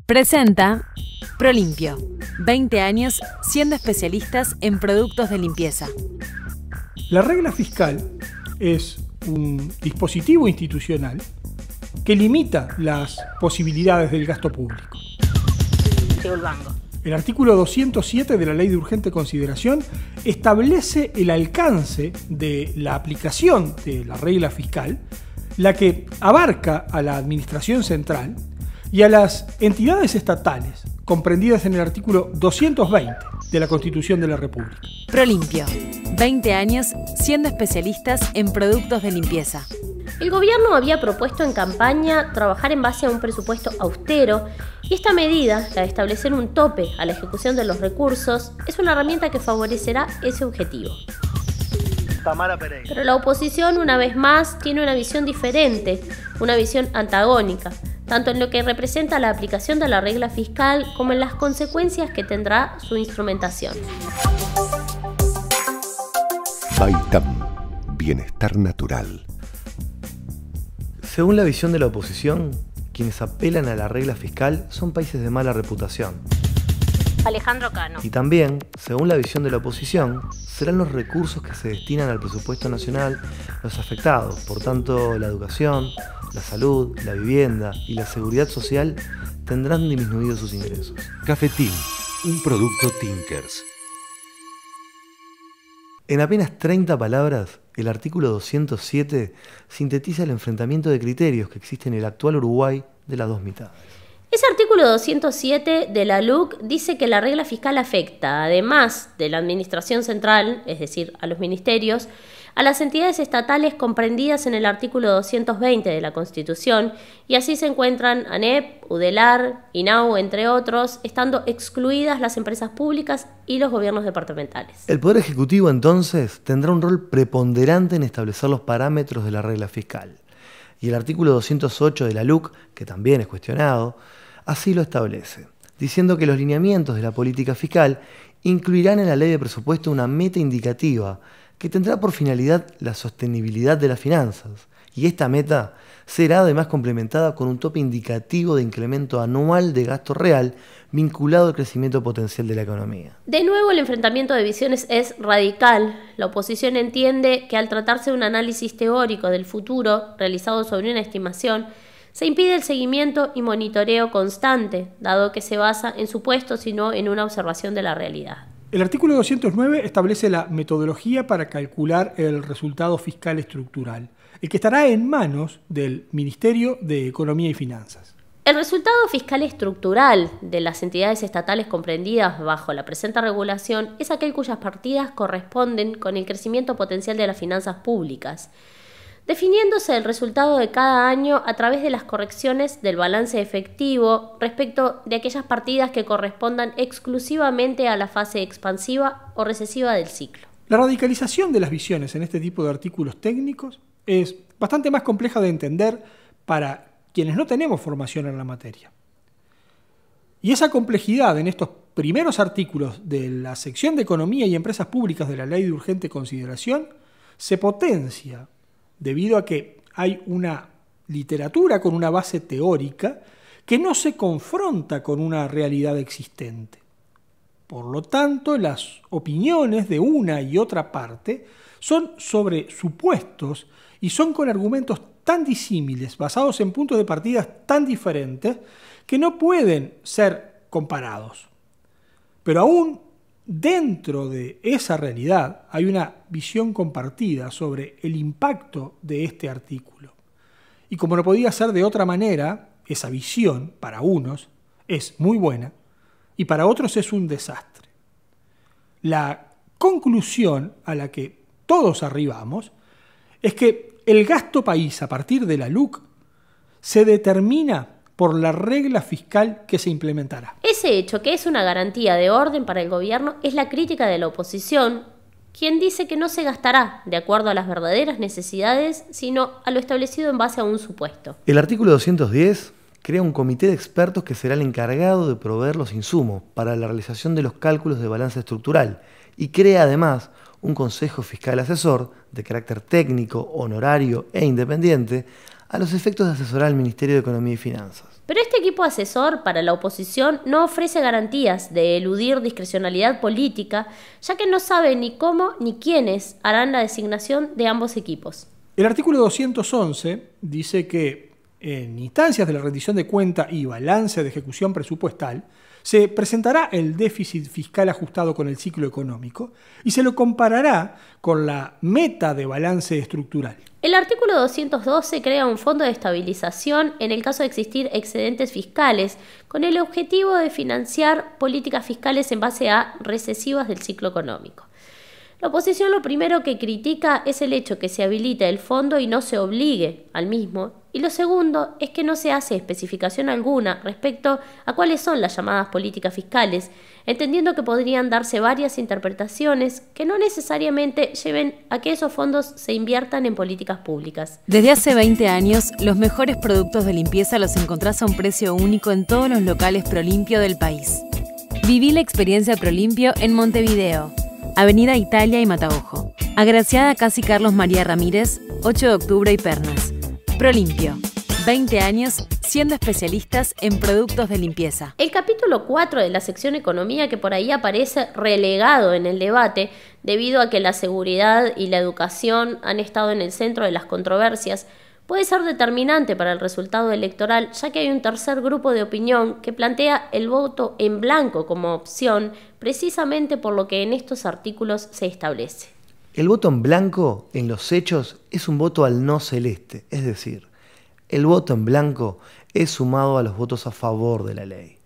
Presenta Prolimpio. 20 años siendo especialistas en productos de limpieza. La regla fiscal es un dispositivo institucional que limita las posibilidades del gasto público. El artículo 207 de la Ley de Urgente Consideración establece el alcance de la aplicación de la regla fiscal, la que abarca a la Administración Central y a las entidades estatales, comprendidas en el artículo 220 de la Constitución de la República. Prolimpio. 20 años siendo especialistas en productos de limpieza. El gobierno había propuesto en campaña trabajar en base a un presupuesto austero y esta medida, la de establecer un tope a la ejecución de los recursos, es una herramienta que favorecerá ese objetivo. Tamara Pereira. Pero la oposición, una vez más, tiene una visión diferente, una visión antagónica, tanto en lo que representa la aplicación de la regla fiscal como en las consecuencias que tendrá su instrumentación. Baitam, bienestar natural. Según la visión de la oposición, quienes apelan a la regla fiscal son países de mala reputación. Alejandro Cano. Y también, según la visión de la oposición, serán los recursos que se destinan al presupuesto nacional los afectados. Por tanto, la educación, la salud, la vivienda y la seguridad social tendrán disminuidos sus ingresos. Cafetín, un producto Tinkers. En apenas 30 palabras, el artículo 207 sintetiza el enfrentamiento de criterios que existe en el actual Uruguay de las dos mitades. Ese artículo 207 de la LUC dice que la regla fiscal afecta, además de la administración central, es decir, a los ministerios, a las entidades estatales comprendidas en el artículo 220 de la Constitución, y así se encuentran ANEP, UDELAR, INAU, entre otros, estando excluidas las empresas públicas y los gobiernos departamentales. El Poder Ejecutivo, entonces, tendrá un rol preponderante en establecer los parámetros de la regla fiscal. Y el artículo 208 de la LUC, que también es cuestionado, así lo establece, diciendo que los lineamientos de la política fiscal incluirán en la ley de presupuesto una meta indicativa que tendrá por finalidad la sostenibilidad de las finanzas, y esta meta será además complementada con un tope indicativo de incremento anual de gasto real vinculado al crecimiento potencial de la economía. De nuevo, el enfrentamiento de visiones es radical. La oposición entiende que al tratarse de un análisis teórico del futuro realizado sobre una estimación, se impide el seguimiento y monitoreo constante, dado que se basa en supuestos y no en una observación de la realidad. El artículo 209 establece la metodología para calcular el resultado fiscal estructural, el que estará en manos del Ministerio de Economía y Finanzas. El resultado fiscal estructural de las entidades estatales comprendidas bajo la presente regulación es aquel cuyas partidas corresponden con el crecimiento potencial de las finanzas públicas, definiéndose el resultado de cada año a través de las correcciones del balance efectivo respecto de aquellas partidas que correspondan exclusivamente a la fase expansiva o recesiva del ciclo. La radicalización de las visiones en este tipo de artículos técnicos es bastante más compleja de entender para quienes no tenemos formación en la materia. Y esa complejidad en estos primeros artículos de la sección de Economía y Empresas Públicas de la Ley de Urgente Consideración se potencia debido a que hay una literatura con una base teórica que no se confronta con una realidad existente. Por lo tanto, las opiniones de una y otra parte son sobre supuestos y son con argumentos tan disímiles, basados en puntos de partida tan diferentes, que no pueden ser comparados. Pero aún dentro de esa realidad hay una visión compartida sobre el impacto de este artículo. Y como no podía ser de otra manera, esa visión para unos es muy buena y para otros es un desastre. La conclusión a la que todos arribamos es que el gasto país a partir de la LUC se determina por la regla fiscal que se implementará. Ese hecho, que es una garantía de orden para el gobierno, es la crítica de la oposición, quien dice que no se gastará de acuerdo a las verdaderas necesidades, sino a lo establecido en base a un supuesto. El artículo 210 crea un comité de expertos que será el encargado de proveer los insumos para la realización de los cálculos de balance estructural y crea además un consejo fiscal asesor de carácter técnico, honorario e independiente, a los efectos de asesorar al Ministerio de Economía y Finanzas. Pero este equipo asesor para la oposición no ofrece garantías de eludir discrecionalidad política, ya que no sabe ni cómo ni quiénes harán la designación de ambos equipos. El artículo 211 dice que en instancias de la rendición de cuenta y balance de ejecución presupuestal, se presentará el déficit fiscal ajustado con el ciclo económico y se lo comparará con la meta de balance estructural. El artículo 212 crea un fondo de estabilización en el caso de existir excedentes fiscales, con el objetivo de financiar políticas fiscales en base a recesivas del ciclo económico. La oposición lo primero que critica es el hecho que se habilite el fondo y no se obligue al mismo, y lo segundo es que no se hace especificación alguna respecto a cuáles son las llamadas políticas fiscales, entendiendo que podrían darse varias interpretaciones que no necesariamente lleven a que esos fondos se inviertan en políticas públicas. Desde hace 20 años, los mejores productos de limpieza los encontrás a un precio único en todos los locales Prolimpio del país. Viví la experiencia Prolimpio en Montevideo, Avenida Italia y Mataojo. Agraciada Casi Carlos María Ramírez, 8 de octubre y Pernas. Prolimpio, 20 años siendo especialistas en productos de limpieza. El capítulo 4 de la sección Economía, que por ahí aparece relegado en el debate debido a que la seguridad y la educación han estado en el centro de las controversias, puede ser determinante para el resultado electoral, ya que hay un tercer grupo de opinión que plantea el voto en blanco como opción, precisamente por lo que en estos artículos se establece. El voto en blanco, en los hechos, es un voto al no celeste, es decir, el voto en blanco es sumado a los votos a favor de la ley.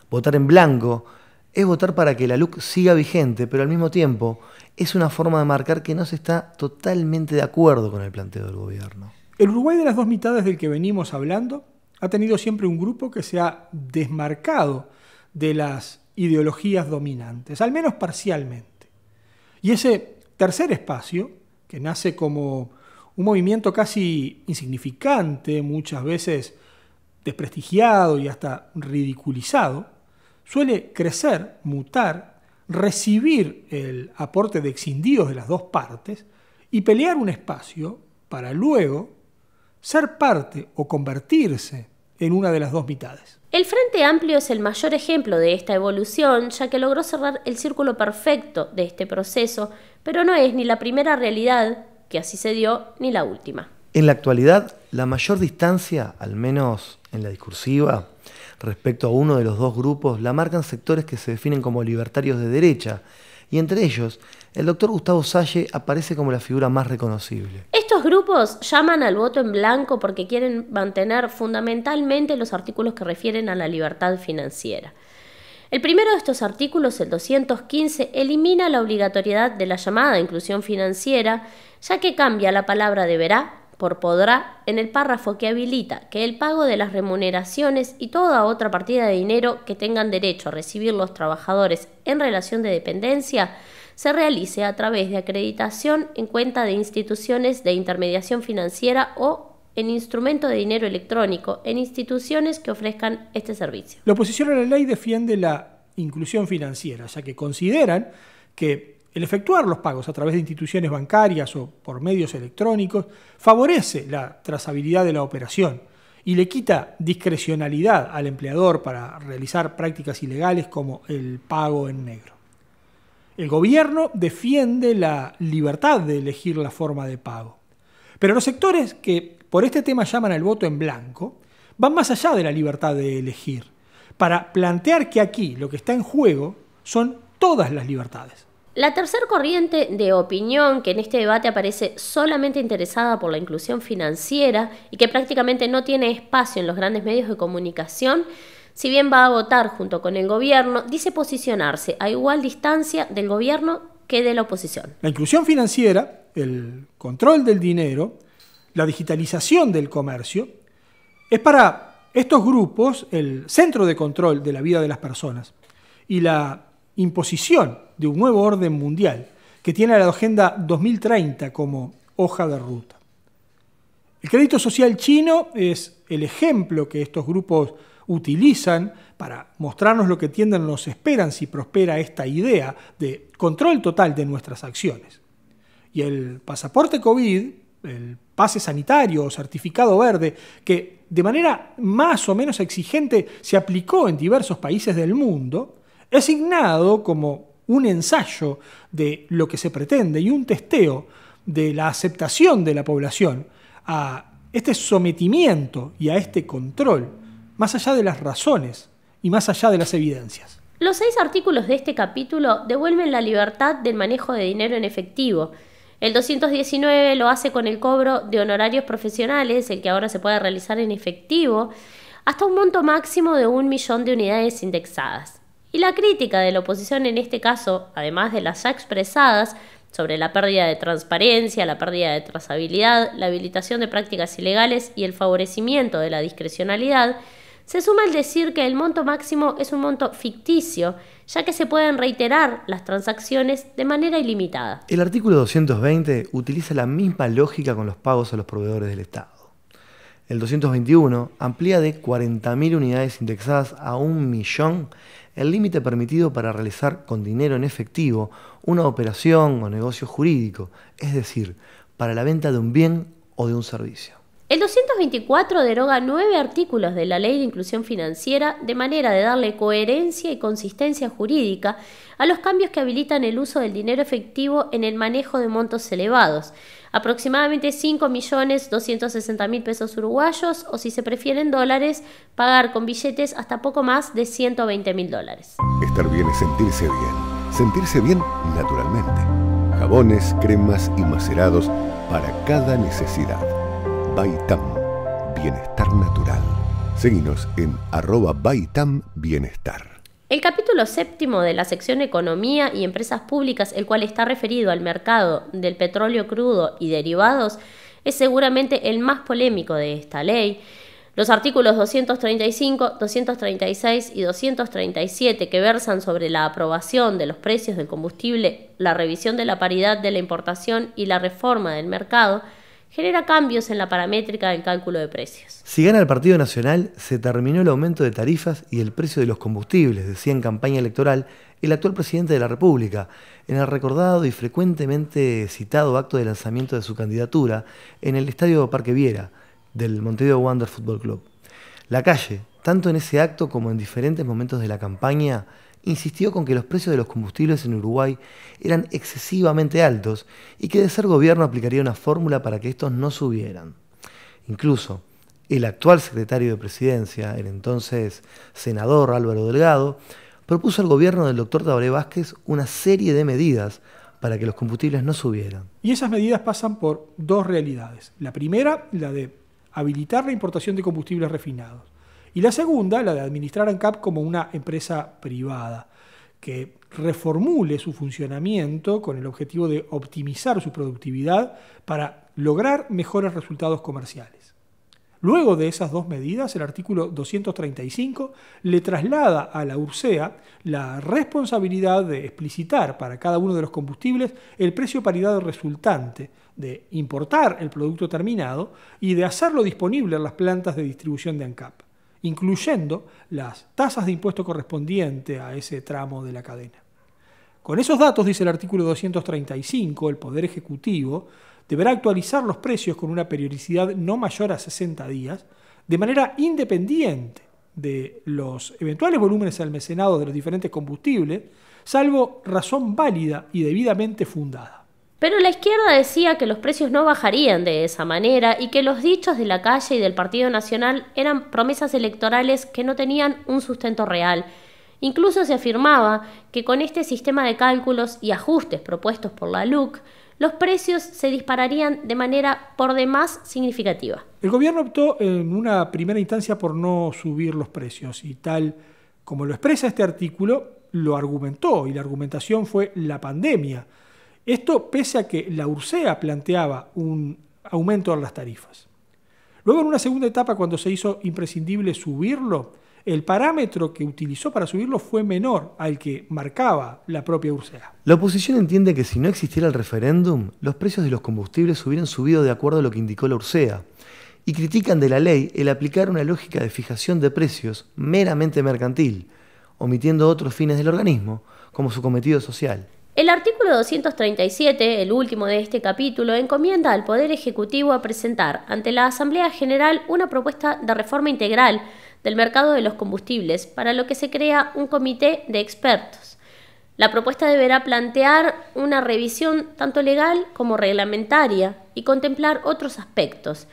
Votar en blanco es votar para que la LUC siga vigente, pero al mismo tiempo es una forma de marcar que no se está totalmente de acuerdo con el planteo del gobierno. El Uruguay de las dos mitades del que venimos hablando ha tenido siempre un grupo que se ha desmarcado de las ideologías dominantes, al menos parcialmente. Y ese tercer espacio, que nace como un movimiento casi insignificante, muchas veces desprestigiado y hasta ridiculizado, suele crecer, mutar, recibir el aporte de escindidos de las dos partes y pelear un espacio para luego ser parte o convertirse en una de las dos mitades. El Frente Amplio es el mayor ejemplo de esta evolución, ya que logró cerrar el círculo perfecto de este proceso, pero no es ni la primera realidad que así se dio, ni la última. En la actualidad, la mayor distancia, al menos en la discursiva, respecto a uno de los dos grupos, la marcan sectores que se definen como libertarios de derecha, y entre ellos, el doctor Gustavo Salle aparece como la figura más reconocible. Estos grupos llaman al voto en blanco porque quieren mantener fundamentalmente los artículos que refieren a la libertad financiera. El primero de estos artículos, el 215, elimina la obligatoriedad de la llamada inclusión financiera, ya que cambia la palabra deberá por podrá en el párrafo que habilita que el pago de las remuneraciones y toda otra partida de dinero que tengan derecho a recibir los trabajadores en relación de dependencia se realice a través de acreditación en cuenta de instituciones de intermediación financiera o en instrumento de dinero electrónico en instituciones que ofrezcan este servicio. La oposición a la ley defiende la inclusión financiera, ya que consideran que el efectuar los pagos a través de instituciones bancarias o por medios electrónicos favorece la trazabilidad de la operación y le quita discrecionalidad al empleador para realizar prácticas ilegales como el pago en negro. El gobierno defiende la libertad de elegir la forma de pago, pero los sectores que por este tema llaman al voto en blanco van más allá de la libertad de elegir, para plantear que aquí lo que está en juego son todas las libertades. La tercera corriente de opinión que en este debate aparece solamente interesada por la inclusión financiera y que prácticamente no tiene espacio en los grandes medios de comunicación, si bien va a votar junto con el gobierno, dice posicionarse a igual distancia del gobierno que de la oposición. La inclusión financiera, el control del dinero, la digitalización del comercio, es para estos grupos el centro de control de la vida de las personas y la imposición de un nuevo orden mundial que tiene a la Agenda 2030 como hoja de ruta. El crédito social chino es el ejemplo que estos grupos utilizan para mostrarnos lo que tienden nos esperan si prospera esta idea de control total de nuestras acciones. Y el pasaporte COVID el pase sanitario o certificado verde, que de manera más o menos exigente se aplicó en diversos países del mundo, es signado como un ensayo de lo que se pretende y un testeo de la aceptación de la población a este sometimiento y a este control, más allá de las razones y más allá de las evidencias. Los 6 artículos de este capítulo devuelven la libertad del manejo de dinero en efectivo. El 219 lo hace con el cobro de honorarios profesionales, el que ahora se puede realizar en efectivo, hasta un monto máximo de 1 millón de unidades indexadas. Y la crítica de la oposición en este caso, además de las ya expresadas, sobre la pérdida de transparencia, la pérdida de trazabilidad, la habilitación de prácticas ilegales y el favorecimiento de la discrecionalidad, se suma el decir que el monto máximo es un monto ficticio, ya que se pueden reiterar las transacciones de manera ilimitada. El artículo 220 utiliza la misma lógica con los pagos a los proveedores del Estado. El 221 amplía de 40.000 unidades indexadas a 1 millón el límite permitido para realizar con dinero en efectivo una operación o negocio jurídico, es decir, para la venta de un bien o de un servicio. El 224 deroga 9 artículos de la Ley de Inclusión Financiera de manera de darle coherencia y consistencia jurídica a los cambios que habilitan el uso del dinero efectivo en el manejo de montos elevados, aproximadamente 5.260.000 pesos uruguayos, o si se prefieren dólares, pagar con billetes hasta poco más de $120.000. Estar bien es sentirse bien. Sentirse bien naturalmente. Jabones, cremas y macerados para cada necesidad. Baitam, bienestar natural. Seguinos en @BaitamBienestar. El capítulo 7 de la sección Economía y Empresas Públicas, el cual está referido al mercado del petróleo crudo y derivados, es seguramente el más polémico de esta ley. Los artículos 235, 236 y 237, que versan sobre la aprobación de los precios del combustible, la revisión de la paridad de la importación y la reforma del mercado, genera cambios en la paramétrica del cálculo de precios. Si gana el Partido Nacional, se terminó el aumento de tarifas y el precio de los combustibles, decía en campaña electoral el actual presidente de la República, en el recordado y frecuentemente citado acto de lanzamiento de su candidatura en el Estadio Parque Viera del Montevideo Wanderers Fútbol Club. La Calle, tanto en ese acto como en diferentes momentos de la campaña, insistió con que los precios de los combustibles en Uruguay eran excesivamente altos y que de ser gobierno aplicaría una fórmula para que estos no subieran. Incluso el actual secretario de Presidencia, el entonces senador Álvaro Delgado, propuso al gobierno del doctor Tabaré Vázquez una serie de medidas para que los combustibles no subieran. Y esas medidas pasan por 2 realidades. La primera, la de habilitar la importación de combustibles refinados. Y la segunda, la de administrar ANCAP como una empresa privada, que reformule su funcionamiento con el objetivo de optimizar su productividad para lograr mejores resultados comerciales. Luego de esas 2 medidas, el artículo 235 le traslada a la URSEA la responsabilidad de explicitar para cada uno de los combustibles el precio paridad resultante, de importar el producto terminado y de hacerlo disponible en las plantas de distribución de ANCAP, incluyendo las tasas de impuesto correspondiente a ese tramo de la cadena. Con esos datos, dice el artículo 235, el Poder Ejecutivo deberá actualizar los precios con una periodicidad no mayor a 60 días, de manera independiente de los eventuales volúmenes almacenados de los diferentes combustibles, salvo razón válida y debidamente fundada. Pero la izquierda decía que los precios no bajarían de esa manera y que los dichos de la Calle y del Partido Nacional eran promesas electorales que no tenían un sustento real. Incluso se afirmaba que con este sistema de cálculos y ajustes propuestos por la LUC, los precios se dispararían de manera por demás significativa. El gobierno optó en una primera instancia por no subir los precios y tal como lo expresa este artículo, lo argumentó y la argumentación fue la pandemia. Esto pese a que la URSEA planteaba un aumento de las tarifas. Luego, en una segunda etapa, cuando se hizo imprescindible subirlo, el parámetro que utilizó para subirlo fue menor al que marcaba la propia URSEA. La oposición entiende que si no existiera el referéndum, los precios de los combustibles hubieran subido de acuerdo a lo que indicó la URSEA, y critican de la ley el aplicar una lógica de fijación de precios meramente mercantil, omitiendo otros fines del organismo, como su cometido social. El artículo 237, el último de este capítulo, encomienda al Poder Ejecutivo a presentar ante la Asamblea General una propuesta de reforma integral del mercado de los combustibles, para lo que se crea un comité de expertos. La propuesta deberá plantear una revisión tanto legal como reglamentaria y contemplar otros aspectos.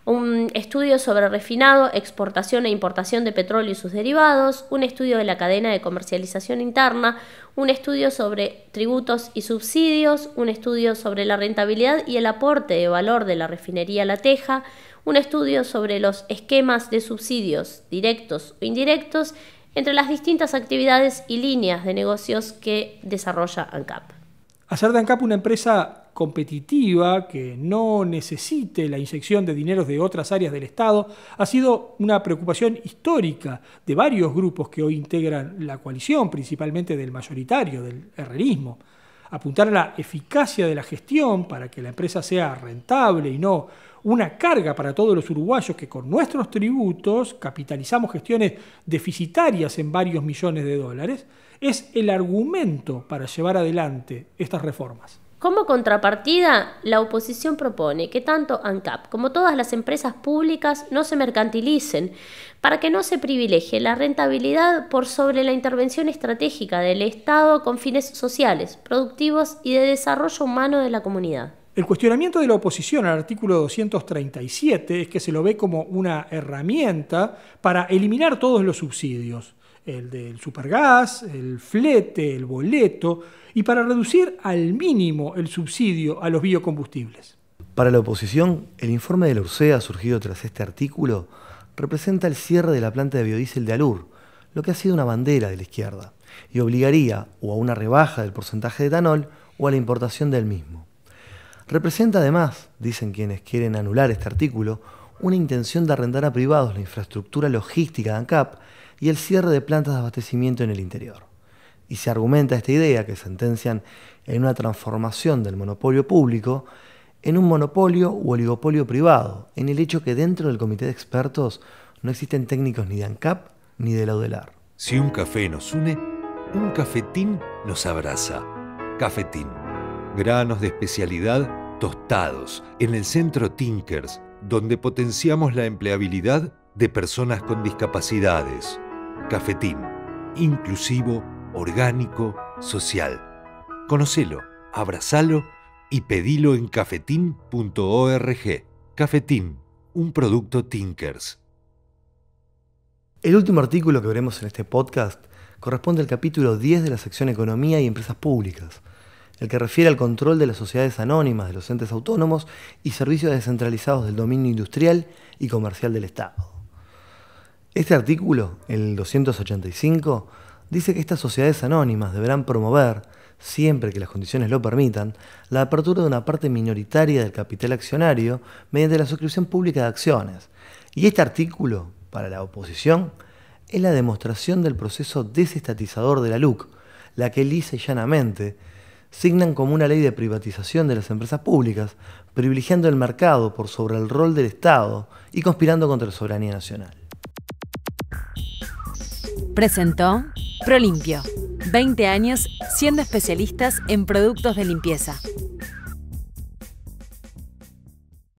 Un estudio sobre refinado, exportación e importación de petróleo y sus derivados, un estudio de la cadena de comercialización interna, un estudio sobre tributos y subsidios, un estudio sobre la rentabilidad y el aporte de valor de la refinería La Teja, un estudio sobre los esquemas de subsidios directos o indirectos entre las distintas actividades y líneas de negocios que desarrolla ANCAP. Hacer de ANCAP una empresa competitiva que no necesite la inyección de dineros de otras áreas del Estado ha sido una preocupación histórica de varios grupos que hoy integran la coalición, principalmente del mayoritario, del herrerismo. Apuntar a la eficacia de la gestión para que la empresa sea rentable y no una carga para todos los uruguayos que con nuestros tributos capitalizamos gestiones deficitarias en varios millones de dólares, es el argumento para llevar adelante estas reformas. Como contrapartida, la oposición propone que tanto ANCAP como todas las empresas públicas no se mercantilicen, para que no se privilegie la rentabilidad por sobre la intervención estratégica del Estado con fines sociales, productivos y de desarrollo humano de la comunidad. El cuestionamiento de la oposición al artículo 237 es que se lo ve como una herramienta para eliminar todos los subsidios, el del supergas, el flete, el boleto, y para reducir al mínimo el subsidio a los biocombustibles. Para la oposición, el informe de la URSEA surgido tras este artículo representa el cierre de la planta de biodiesel de Alur, lo que ha sido una bandera de la izquierda, y obligaría o a una rebaja del porcentaje de etanol o a la importación del mismo. Representa además, dicen quienes quieren anular este artículo, una intención de arrendar a privados la infraestructura logística de ANCAP y el cierre de plantas de abastecimiento en el interior. Y se argumenta esta idea que sentencian en una transformación del monopolio público en un monopolio u oligopolio privado, en el hecho que dentro del comité de expertos no existen técnicos ni de ANCAP ni de la UDELAR. Si un café nos une, un cafetín nos abraza. Cafetín. Granos de especialidad tostados en el centro Tinkers, donde potenciamos la empleabilidad de personas con discapacidades. Cafetín. Inclusivo, orgánico, social. Conocelo, abrazalo y pedilo en cafetín.org. Cafetín, un producto Tinkers. El último artículo que veremos en este podcast corresponde al capítulo 10 de la sección Economía y Empresas Públicas, el que refiere al control de las sociedades anónimas, de los entes autónomos y servicios descentralizados del dominio industrial y comercial del Estado. Este artículo, el 285, dice que estas sociedades anónimas deberán promover, siempre que las condiciones lo permitan, la apertura de una parte minoritaria del capital accionario mediante la suscripción pública de acciones. Y este artículo, para la oposición, es la demostración del proceso desestatizador de la LUC, la que lisa y llanamente signan como una ley de privatización de las empresas públicas, privilegiando el mercado por sobre el rol del Estado y conspirando contra la soberanía nacional. Presentó ProLimpio. 20 años siendo especialistas en productos de limpieza.